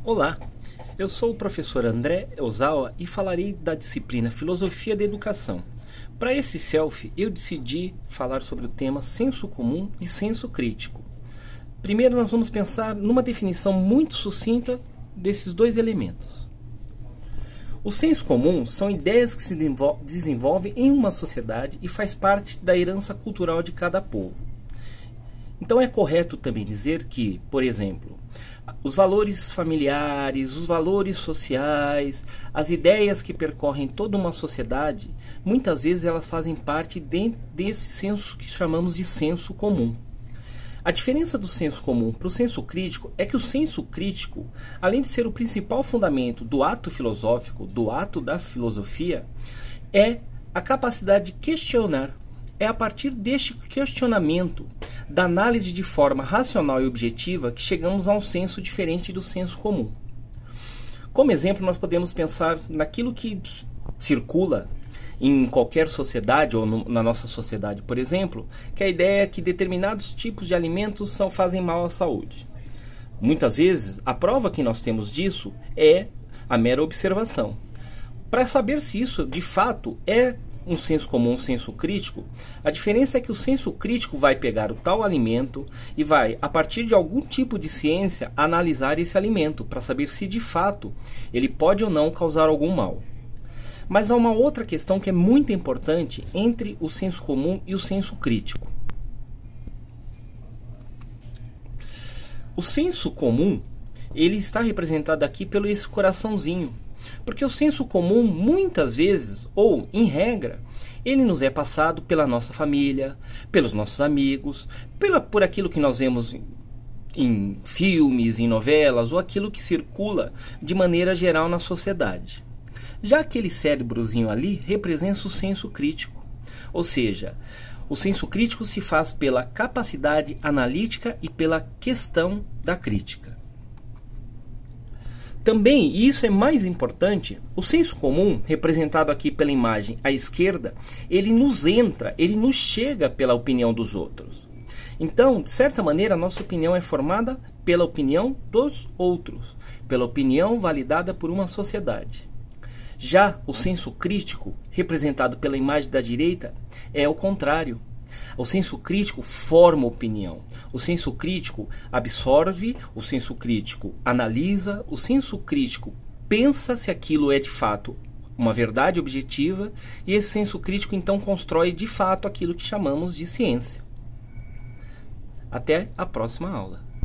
Olá, eu sou o professor André Ozawa e falarei da disciplina Filosofia da Educação. Para esse selfie, eu decidi falar sobre o tema senso comum e senso crítico. Primeiro, nós vamos pensar numa definição muito sucinta desses dois elementos. O senso comum são ideias que se desenvolvem em uma sociedade e faz parte da herança cultural de cada povo. Então é correto também dizer que, por exemplo, os valores familiares, os valores sociais, as ideias que percorrem toda uma sociedade, muitas vezes elas fazem parte desse senso que chamamos de senso comum. A diferença do senso comum para o senso crítico é que o senso crítico, além de ser o principal fundamento do ato filosófico, do ato da filosofia, é a capacidade de questionar. É a partir deste questionamento, da análise de forma racional e objetiva, que chegamos a um senso diferente do senso comum. Como exemplo, nós podemos pensar naquilo que circula em qualquer sociedade, ou na nossa sociedade, por exemplo, que a ideia é que determinados tipos de alimentos fazem mal à saúde. Muitas vezes, a prova que nós temos disso é a mera observação. Para saber se isso, de fato, é um senso comum, um senso crítico, a diferença é que o senso crítico vai pegar o tal alimento e vai, a partir de algum tipo de ciência, analisar esse alimento para saber se, de fato, ele pode ou não causar algum mal. Mas há uma outra questão que é muito importante entre o senso comum e o senso crítico. O senso comum, ele está representado aqui pelo esse coraçãozinho. Porque o senso comum, muitas vezes, ou em regra, ele nos é passado pela nossa família, pelos nossos amigos, por aquilo que nós vemos em filmes, em novelas, ou aquilo que circula de maneira geral na sociedade. Já aquele cérebrozinho ali representa o senso crítico. Ou seja, o senso crítico se faz pela capacidade analítica e pela questão da crítica. Também, e isso é mais importante, o senso comum, representado aqui pela imagem à esquerda, ele nos entra, ele nos chega pela opinião dos outros. Então, de certa maneira, a nossa opinião é formada pela opinião dos outros, pela opinião validada por uma sociedade. Já o senso crítico, representado pela imagem da direita, é o contrário. O senso crítico forma opinião. O senso crítico absorve, o senso crítico analisa, o senso crítico pensa se aquilo é de fato uma verdade objetiva, e esse senso crítico então constrói de fato aquilo que chamamos de ciência. Até a próxima aula.